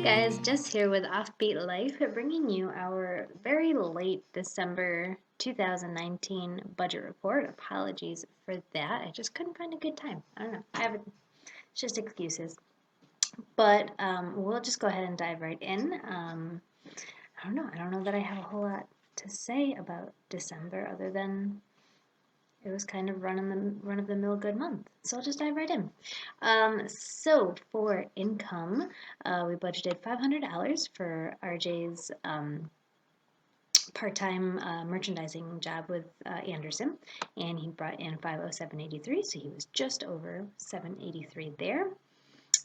guys, Jess here with Offbeat Life, bringing you our very late December 2019 budget report. Apologies for that. I just couldn't find a good time. I don't know. It's just excuses. But we'll just go ahead and dive right in. I don't know. I don't know that I have a whole lot to say about December other than it was kind of run-of-the-mill good month. So I'll just dive right in. So for income, we budgeted $500 for RJ's part-time merchandising job with Anderson, and he brought in 507.83, so he was just over 783 there.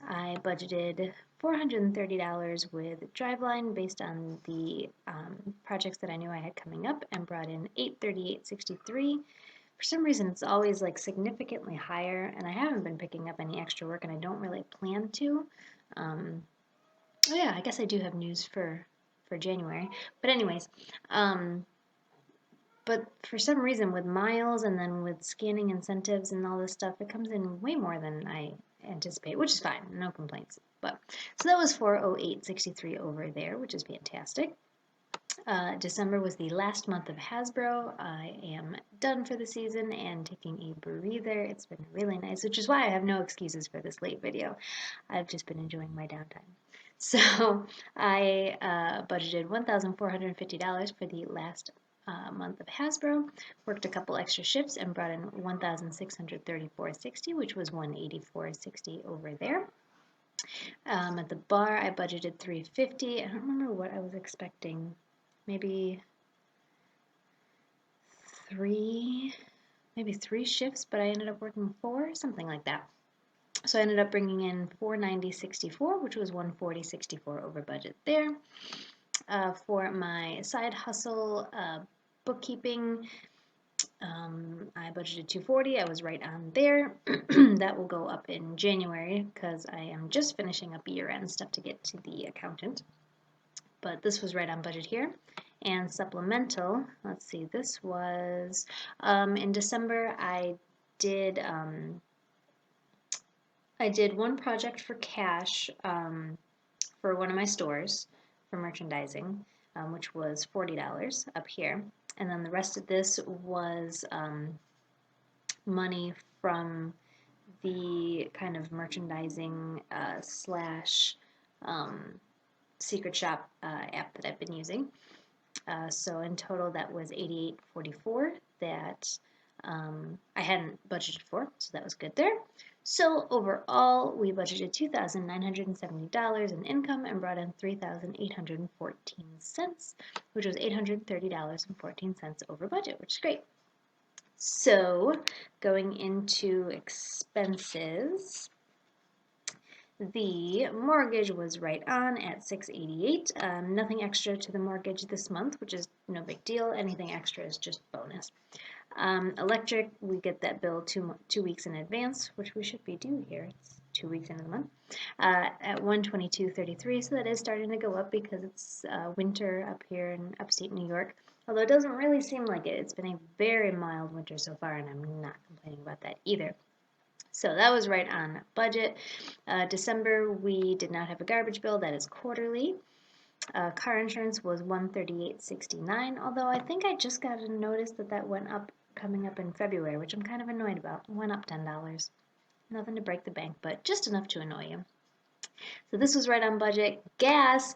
I budgeted $430 with Driveline based on the projects that I knew I had coming up, and brought in $838.63. For some reason, it's always like significantly higher, and I haven't been picking up any extra work, and I don't really plan to. Oh yeah, I guess I do have news for January. But anyways, but for some reason with miles and then with scanning incentives and all this stuff, it comes in way more than I anticipate, which is fine, no complaints. But so that was 408.63 over there, which is fantastic. December was the last month of Hasbro. I am done for the season and taking a breather. It's been really nice, which is why I have no excuses for this late video. I've just been enjoying my downtime. So I budgeted $1,450 for the last month of Hasbro, worked a couple extra shifts, and brought in $1,634.60, which was $184.60 over there. At the bar, I budgeted $350. I don't remember what I was expecting. Maybe three shifts, but I ended up working 4, something like that. So I ended up bringing in $490.64, which was $140.64 over budget there. For my side hustle bookkeeping, I budgeted $240. I was right on there. That will go up in January because I am just finishing up year-end stuff to get to the accountant. But this was right on budget here. And supplemental, let's see, this was in December. I did one project for cash for one of my stores for merchandising, which was $40 up here. And then the rest of this was money from the kind of merchandising slash secret shop app that I've been using. So in total, that was $88.44 that I hadn't budgeted for, so that was good there. So overall, we budgeted $2,970 in income and brought in $3,814, which was $830.14 over budget, which is great. So going into expenses, the mortgage was right on at $688. Nothing extra to the mortgage this month, which is no big deal. Anything extra is just bonus. Electric, we get that bill 2 weeks in advance, which we should be due here. It's 2 weeks into the month at $122.33. So that is starting to go up because it's winter up here in upstate New York. Although it doesn't really seem like it. It's been a very mild winter so far, and I'm not complaining about that either. So that was right on budget. December, we did not have a garbage bill. That is quarterly. Car insurance was $138.69, although I think I just got a notice that that went up coming up in February, which I'm kind of annoyed about. It went up $10. Nothing to break the bank, but just enough to annoy you. So this was right on budget. Gas,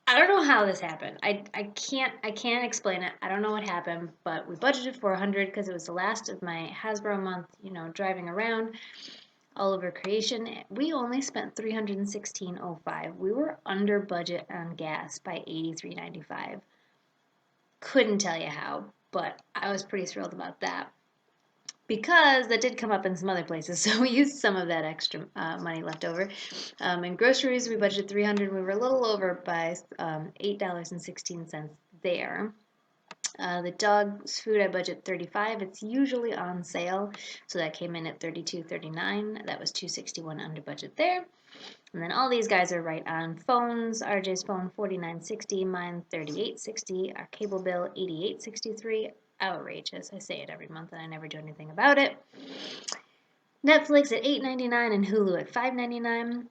I don't know how this happened. I can't explain it. I don't know what happened, but we budgeted for $100 because it was the last of my Hasbro month, driving around all over creation. We only spent $316.05. We were under budget on gas by $83.95. Couldn't tell you how, but I was pretty thrilled about that. Because that did come up in some other places, so we used some of that extra money left over. In groceries, we budgeted $300. We were a little over by $8.16 there. The dog's food, I budget $35. It's usually on sale, so that came in at $32.39. That was $261 under budget there. And then all these guys are right on. Phones, RJ's phone $49.60, mine $38.60, our cable bill $88.63. Outrageous. I say it every month and I never do anything about it. Netflix at $8.99 and Hulu at $5.99.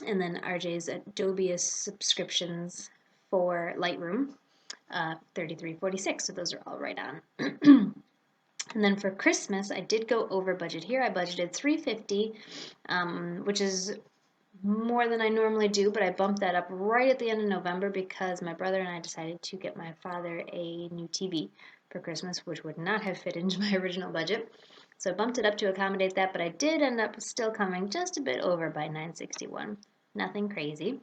And then RJ's Adobe subscriptions for Lightroom, $33.46. So those are all right on. And then for Christmas, I did go over budget here. I budgeted $350, which is more than I normally do, but I bumped that up right at the end of November because my brother and I decided to get my father a new TV for Christmas, which would not have fit into my original budget. So I bumped it up to accommodate that, but I did end up still coming just a bit over by $961. Nothing crazy.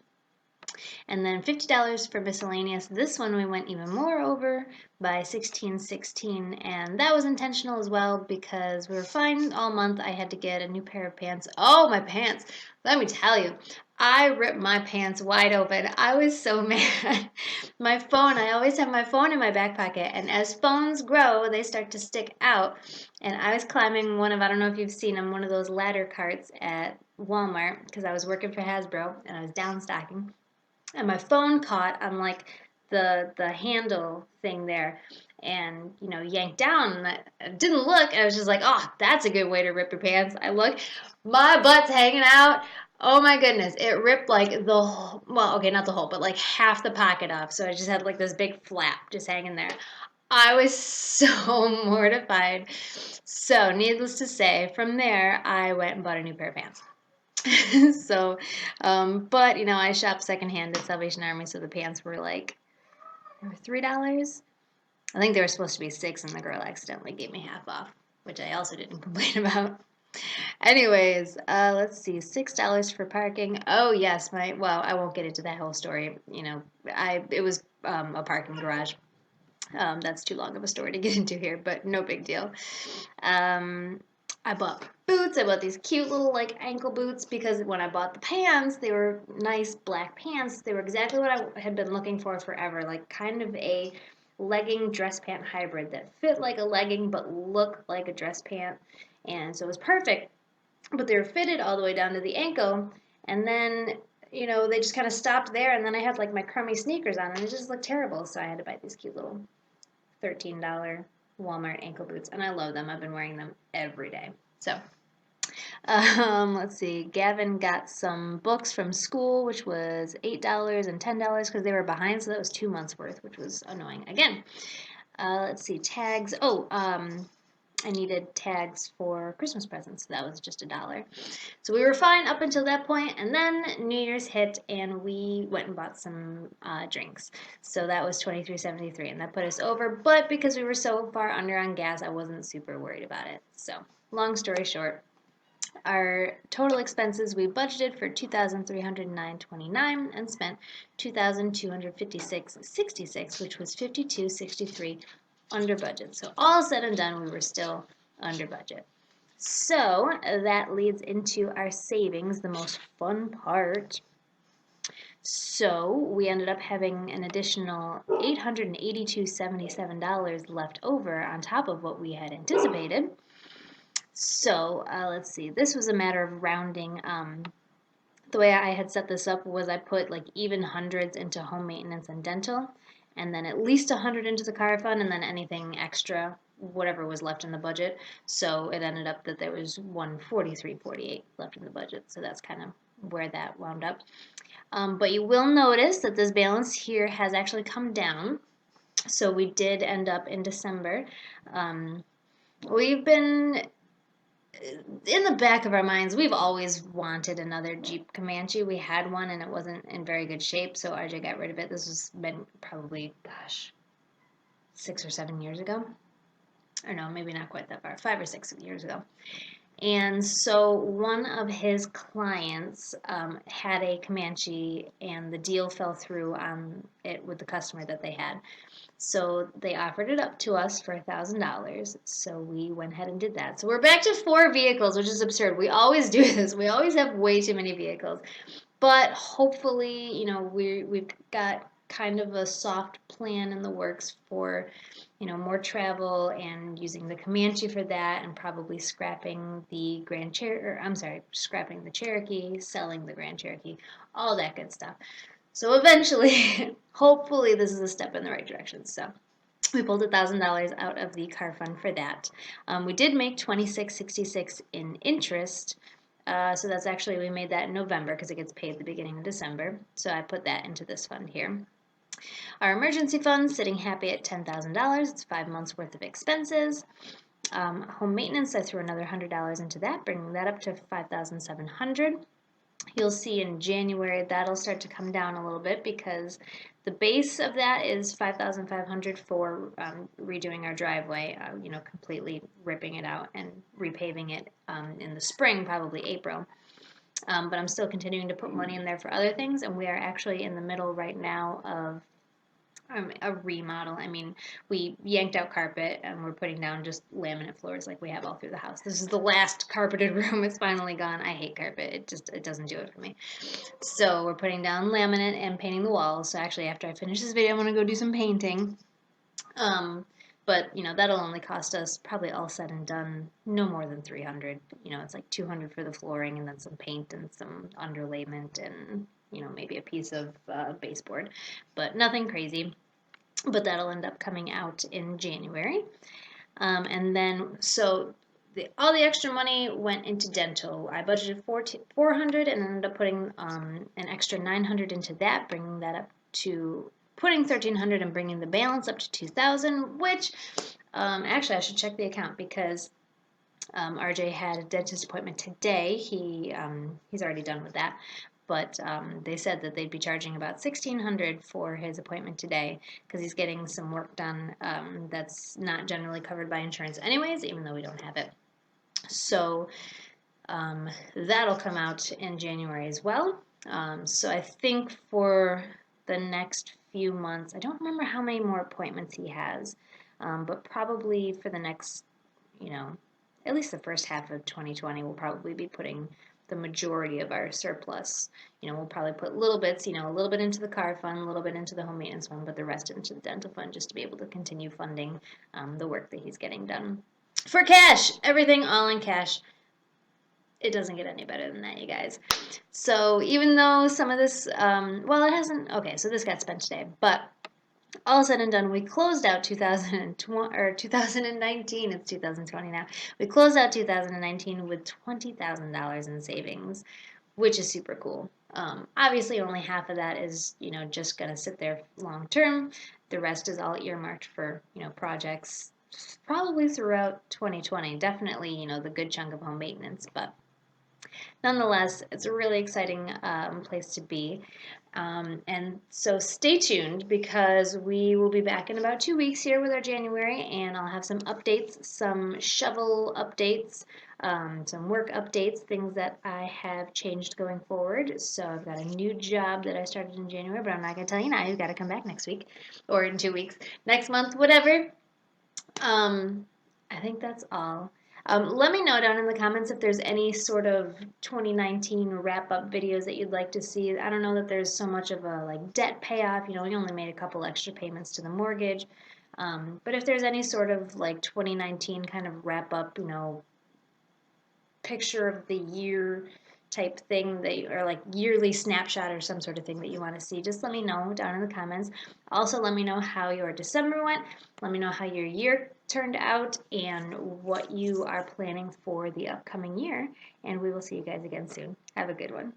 And then $50 for miscellaneous. This one we went even more over by $16.16, and that was intentional as well because we were fine all month. I had to get a new pair of pants. Oh, my pants. Let me tell you, I ripped my pants wide open. I was so mad. My phone, I always have my phone in my back pocket, and as phones grow, they start to stick out. And I was climbing one of, I don't know if you've seen them, one of those ladder carts at Walmart because I was working for Hasbro and I was downstocking. And my phone caught on like the handle thing there and yanked down, and I didn't look, and I was just like, oh, that's a good way to rip your pants. I look, my butt's hanging out. Oh my goodness, it ripped like the whole, well, okay, not the whole, but like half the pocket off. So I just had like this big flap just hanging there. I was so mortified. So needless to say, from there I went and bought a new pair of pants. So, but I shopped secondhand at Salvation Army, so the pants were like, they were $3. I think they were supposed to be $6, and the girl accidentally gave me half off, which I also didn't complain about. Anyways, let's see, $6 for parking. Oh yes, well, I won't get into that whole story. It was a parking garage. That's too long of a story to get into here, but no big deal. I bought boots. I bought these cute little like ankle boots because when I bought the pants, they were nice black pants. They were exactly what I had been looking for forever, like kind of a legging dress pant hybrid that fit like a legging but looked like a dress pant. And so it was perfect. But they were fitted all the way down to the ankle, and then they just kind of stopped there, and then I had like my crummy sneakers on, and it just looked terrible. So I had to buy these cute little $13 Walmart ankle boots, and I love them. I've been wearing them every day. So, let's see. Gavin got some books from school, which was $8 and $10 because they were behind, so that was 2 months worth, which was annoying. Again, let's see. Tags. Oh, I needed tags for Christmas presents, so that was just $1. So we were fine up until that point, and then New Year's hit, and we went and bought some drinks. So that was $23.73, and that put us over. But because we were so far under on gas, I wasn't super worried about it. So long story short, our total expenses, we budgeted for $2,309.29 and spent $2,256.66, which was $52.63 under budget. So all said and done, we were still under budget. So that leads into our savings, the most fun part. So we ended up having an additional $882.77 left over on top of what we had anticipated. So let's see, this was a matter of rounding. The way I had set this up was I put like even hundreds into home maintenance and dental, and then at least 100 into the car fund, and then anything extra, whatever was left in the budget. So it ended up that there was $143.48 left in the budget. So that's kind of where that wound up. But you will notice that this balance here has actually come down. So we did end up in December. We've been in the back of our minds, we've always wanted another Jeep Comanche. We had one and it wasn't in very good shape, so RJ got rid of it. This was been probably, 6 or 7 years ago. Or no, maybe not quite that far, 5 or 6 years ago. And so one of his clients had a Comanche, and the deal fell through on it with the customer that they had. So they offered it up to us for $1,000. So we went ahead and did that. So we're back to 4 vehicles, which is absurd. We always do this. We always have way too many vehicles. But hopefully, we've got kind of a soft plan in the works for, more travel and using the Comanche for that, and probably scrapping the scrapping the Cherokee, selling the Grand Cherokee, all that good stuff. So eventually, hopefully this is a step in the right direction. So we pulled $1,000 out of the car fund for that. We did make $26.66 in interest So that's actually, we made that in November because it gets paid at the beginning of December. So I put that into this fund here. Our emergency fund sitting happy at $10,000. It's 5 months worth of expenses. Home maintenance, I threw another $100 into that, bringing that up to $5,700. You'll see in January that'll start to come down a little bit because the base of that is $5,500 for redoing our driveway, completely ripping it out and repaving it in the spring, probably April. But I'm still continuing to put money in there for other things, and we are actually in the middle right now of a remodel. I mean, we yanked out carpet and we're putting down just laminate floors like we have all through the house. This is the last carpeted room. It's finally gone. I hate carpet. It doesn't do it for me. So we're putting down laminate and painting the walls. So actually, after I finish this video, I'm gonna go do some painting. But that'll only cost us, probably all said and done, no more than $300. It's like $200 for the flooring and then some paint and some underlayment and maybe a piece of baseboard, but nothing crazy. But that'll end up coming out in January. And then, so all the extra money went into dental. I budgeted $400 and ended up putting an extra $900 into that, bringing that up to putting $1,300 and bringing the balance up to $2,000. Which actually I should check the account because RJ had a dentist appointment today. He's already done with that. But they said that they'd be charging about $1,600 for his appointment today because he's getting some work done that's not generally covered by insurance anyways, even though we don't have it. So that'll come out in January as well. So I think for the next few months, I don't remember how many more appointments he has, but probably for the next, at least the first half of 2020, we'll probably be putting the majority of our surplus. We'll probably put little bits, a little bit into the car fund, a little bit into the home maintenance fund, but the rest into the dental fund just to be able to continue funding the work that he's getting done. For cash, everything all in cash. It doesn't get any better than that, you guys. So even though some of this, well, it hasn't, okay, so this got spent today, but all said and done, we closed out 2019. It's 2020 now. We closed out 2019 with $20,000 in savings, which is super cool. Obviously, only half of that is, just gonna sit there long term. The rest is all earmarked for, projects probably throughout 2020. Definitely, the good chunk of home maintenance, but nonetheless, it's a really exciting place to be. And so stay tuned because we will be back in about 2 weeks here with our January, and I'll have some updates, some shovel updates, some work updates, things that I have changed going forward. So I've got a new job that I started in January, but I'm not going to tell you now. You've got to come back next week or in 2 weeks, next month, whatever. I think that's all. Let me know down in the comments if there's any sort of 2019 wrap-up videos that you'd like to see. I don't know that there's so much of a debt payoff. We only made a couple extra payments to the mortgage. But if there's any sort of 2019 kind of wrap-up, picture of the year type thing or yearly snapshot or some sort of thing that you want to see, just let me know down in the comments. Also, let me know how your December went. Let me know how your year turned out and what you are planning for the upcoming year. And we will see you guys again soon. Have a good one.